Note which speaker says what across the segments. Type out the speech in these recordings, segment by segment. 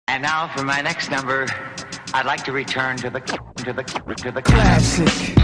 Speaker 1: And now for my next number, I'd like to return to the
Speaker 2: classic.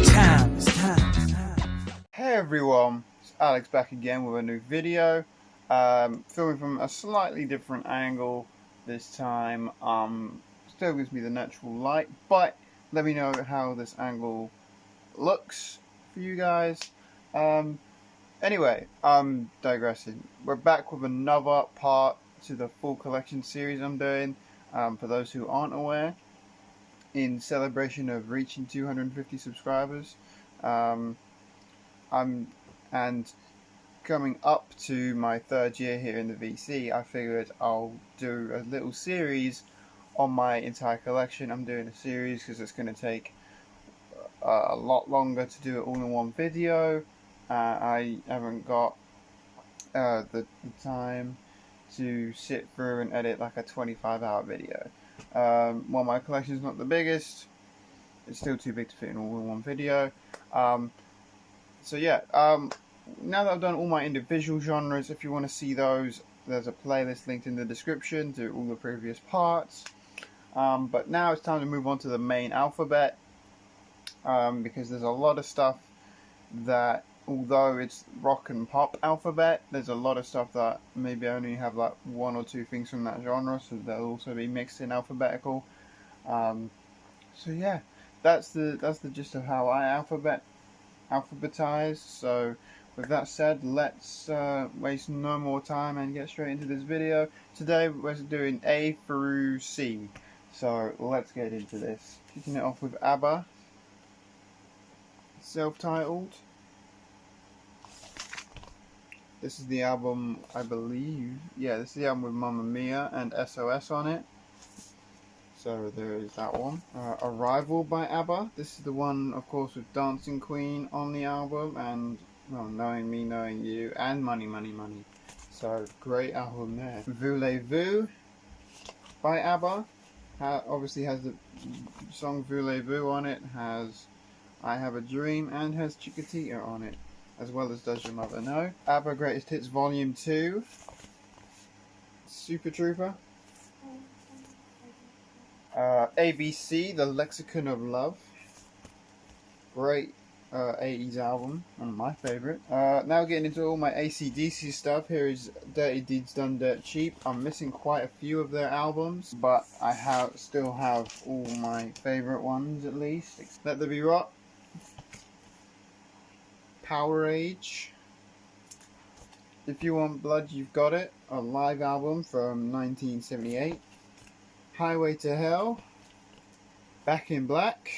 Speaker 2: Time.
Speaker 3: Hey everyone, it's Alex back again with a new video. Filming from a slightly different angle this time. Still gives me the natural light, but let me know how this angle looks for you guys. Anyway, I'm digressing. We're back with another part to the full collection series I'm doing. For those who aren't aware, in celebration of reaching 250 subscribers, and coming up to my third year here in the VC, I figured I'll do a little series on my entire collection. I'm doing a series because it's going to take a lot longer to do it all in one video. I haven't got the time to sit through and edit like a 25-hour video. While my collection is not the biggest, it's still too big to fit in all in one video. So yeah, now that I've done all my individual genres, if you want to see those, there's a playlist linked in the description to all the previous parts. But now it's time to move on to the main alphabet, because there's a lot of stuff that, although it's rock and pop alphabet, there's a lot of stuff that maybe I only have like one or two things from that genre, so they'll also be mixed in alphabetical. So yeah, that's the gist of how I alphabetize. So with that said, let's waste no more time and get straight into this video. Today we're doing A through C, so let's get into this. Kicking it off with Abba, self-titled. This is the album, I believe. Yeah, this is the album with Mamma Mia and SOS on it. So there is that one. Arrival by Abba. This is the one, of course, with Dancing Queen on the album, and well, Knowing Me, Knowing You, and Money, Money, Money. So great album there. Voulez-Vous by Abba. Obviously has the song Voulez-Vous on it, has I Have a Dream, and has Chiquitita on it, as well as Does Your Mother Know. Abba Greatest Hits Volume 2. Super Trooper. ABC, The Lexicon of Love. Great 80s album, one of my favourite. Now getting into all my AC/DC stuff. Here is Dirty Deeds Done Dirt Cheap. I'm missing quite a few of their albums, but I still have all my favourite ones at least. Let There Be Rock. Power Age. If You Want Blood, You've Got It, a live album from 1978. Highway to Hell. Back in Black.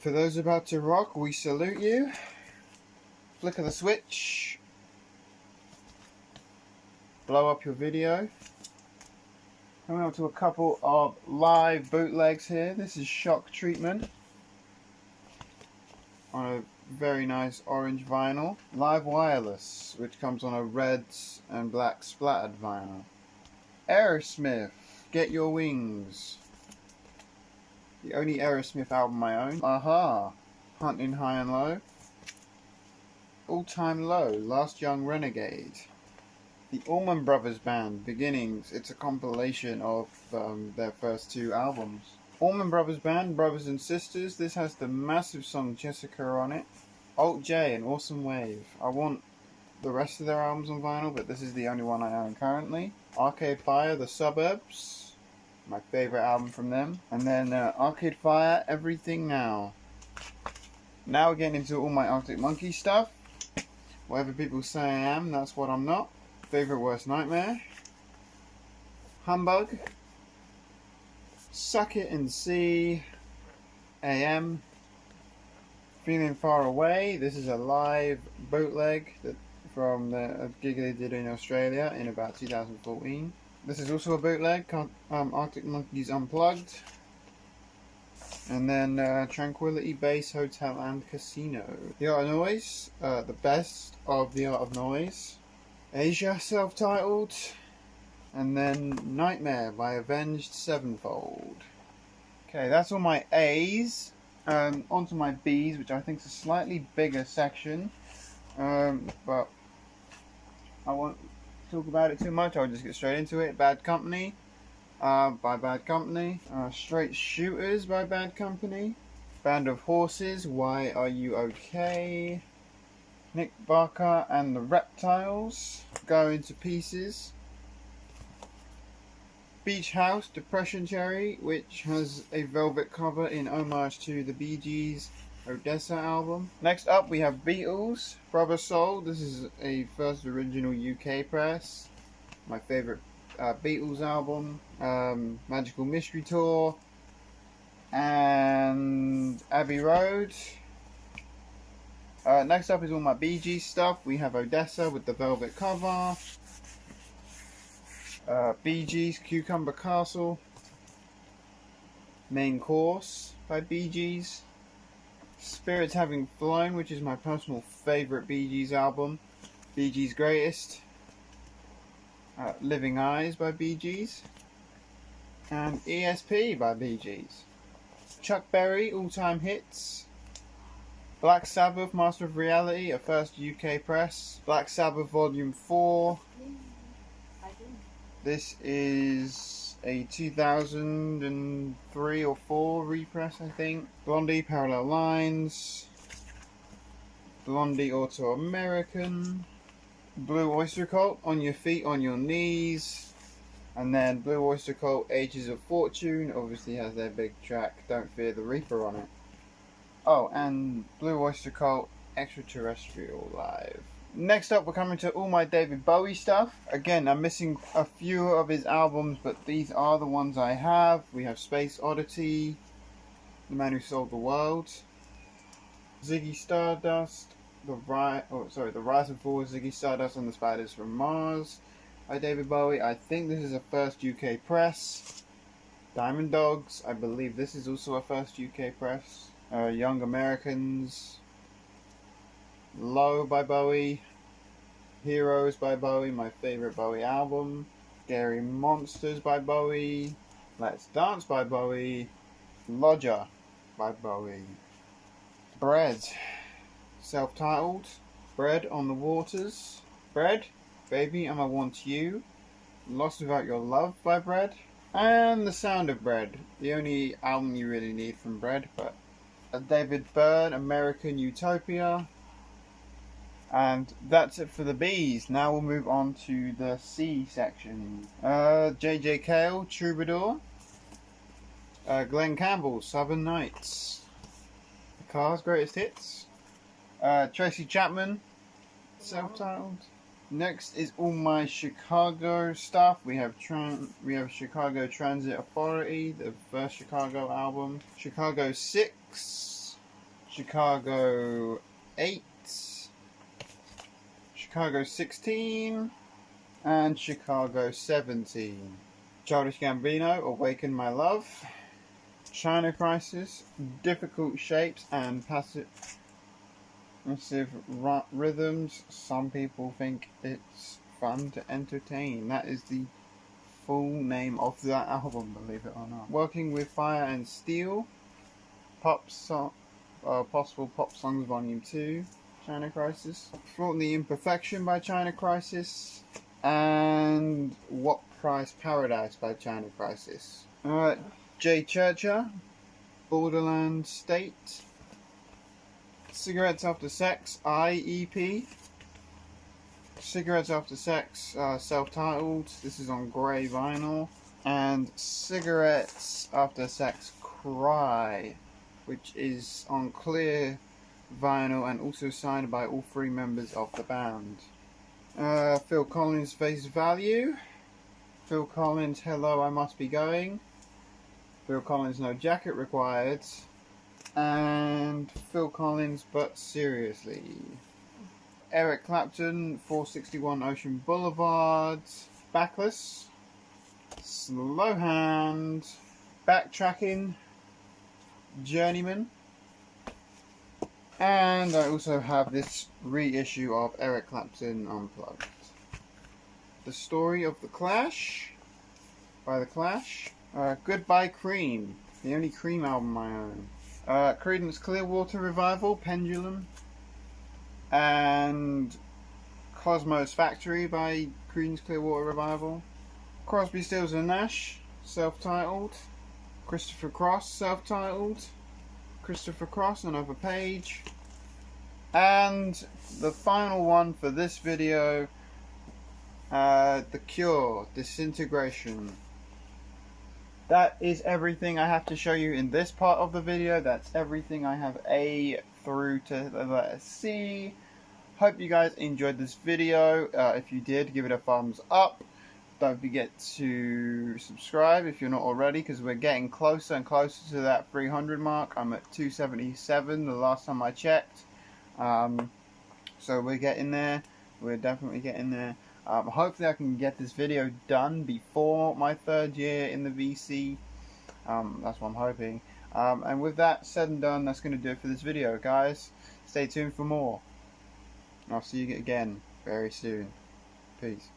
Speaker 3: For Those About to Rock, We Salute You. Flick of the Switch. Blow Up Your Video. Coming up to a couple of live bootlegs here. This is Shock Treatment on a very nice orange vinyl. Live Wireless, which comes on a red and black splattered vinyl. Aerosmith, Get Your Wings. The only Aerosmith album I own. Aha, Hunting High and Low. All Time Low, Last Young Renegade. The Allman Brothers Band, Beginnings. It's a compilation of their first two albums. Allman Brothers Band, Brothers and Sisters. This has the massive song Jessica on it. Alt J, An Awesome Wave. I want the rest of their albums on vinyl, but this is the only one I own currently. Arcade Fire, The Suburbs. My favourite album from them. And then Arcade Fire, Everything Now. Now we're getting into all my Arctic Monkey stuff. Whatever people say I am, that's what I'm not. Favourite Worst Nightmare. Humbug. Suck It and See. AM. Feeling Far Away. This is a live bootleg from a gig they did in Australia in about 2014. This is also a bootleg, Arctic Monkeys Unplugged. And then Tranquility Base Hotel and Casino. The Art of Noise, the best of The Art of Noise. Asia, self-titled. And then Nightmare by Avenged Sevenfold. Okay, that's all my A's. Onto my B's, which I think is a slightly bigger section. But I won't talk about it too much. I'll just get straight into it. Bad Company by Bad Company. Straight Shooters by Bad Company. Band of Horses, Why Are You Okay? Nick Barker and the Reptiles, Go Into Pieces. Beach House, Depression Cherry, which has a velvet cover in homage to the Bee Gees' Odessa album. Next up we have Beatles, Rubber Soul. This is a first original UK press. My favourite Beatles album. Magical Mystery Tour. And Abbey Road. Next up is all my Bee Gees stuff. We have Odessa with the velvet cover. Bee Gees, Cucumber Castle. Main Course by Bee Gees. Spirits Having Flown, which is my personal favourite Bee Gees album. Bee Gees Greatest. Living Eyes by Bee Gees. And ESP by Bee Gees. Chuck Berry, All Time Hits. Black Sabbath, Master of Reality, a first UK press. Black Sabbath Volume 4. This is a 2003 or 4 repress, I think. Blondie, Parallel Lines. Blondie Auto American. Blue Oyster Cult, On Your Feet, On Your Knees. And then Blue Oyster Cult, Ages of Fortune, obviously has their big track, Don't Fear the Reaper on it. Oh, and Blue Oyster Cult, Extraterrestrial Live. Next up, we're coming to all my David Bowie stuff. Again, I'm missing a few of his albums, but these are the ones I have. We have Space Oddity, The Man Who Sold the World, Ziggy Stardust, The Rise and Fall of Ziggy Stardust and the Spiders from Mars by David Bowie. I think this is a first UK press. Diamond Dogs, I believe this is also a first UK press. Young Americans, Low by Bowie, Heroes by Bowie, my favourite Bowie album, Scary Monsters by Bowie, Let's Dance by Bowie, Lodger by Bowie, Bread, self-titled, Bread on the Waters, Bread, Baby I'ma Want You, Lost Without Your Love by Bread, and The Sound of Bread, the only album you really need from Bread, but David Byrne, American Utopia. And that's it for the B's. Now we'll move on to the C section. J.J. Cale, Troubadour. Glenn Campbell, Southern Nights. The Cars' Greatest Hits. Tracy Chapman, self-titled. Next is all my Chicago stuff. We have Chicago Transit Authority, the first Chicago album. Chicago 6. Chicago 8. Chicago 16. And Chicago 17. Childish Gambino, Awaken My Love. China Crisis, Difficult Shapes and Passive Rhythms. Some people think it's fun to entertain. That is the full name of that album, believe it or not. Working with Fire and Steel, Possible Pop Songs Volume 2, China Crisis. Flaunt the Imperfection by China Crisis. And What Price Paradise by China Crisis. Jay Churcher, Borderland State. Cigarettes After Sex, IEP. Cigarettes After Sex, self-titled. This is on grey vinyl. And Cigarettes After Sex, Cry, which is on clear vinyl and also signed by all 3 members of the band. Phil Collins, Face Value. Phil Collins, Hello, I Must Be Going. Phil Collins, No Jacket Required. And Phil Collins, But Seriously. Eric Clapton, 461 Ocean Boulevard. Backless. Slow Hand. Backtracking. Journeyman. And I also have this reissue of Eric Clapton Unplugged. The Story of the Clash by The Clash. Goodbye Cream, the only Cream album I own. Creedence Clearwater Revival, Pendulum. And Cosmo's Factory by Creedence Clearwater Revival. Crosby, Stills and Nash, self-titled. Christopher Cross, self-titled. Christopher Cross, Another Page. And the final one for this video, The Cure, Disintegration. That is everything I have to show you in this part of the video. That's everything I have A through to the letter C. Hope you guys enjoyed this video. If you did, give it a thumbs up. Don't forget to subscribe if you're not already, because we're getting closer and closer to that 300 mark. I'm at 277 the last time I checked. So we're getting there. We're definitely getting there. Hopefully I can get this video done before my 3rd year in the VC. That's what I'm hoping. And with that said and done, that's going to do it for this video, guys. Stay tuned for more. I'll see you again very soon. Peace.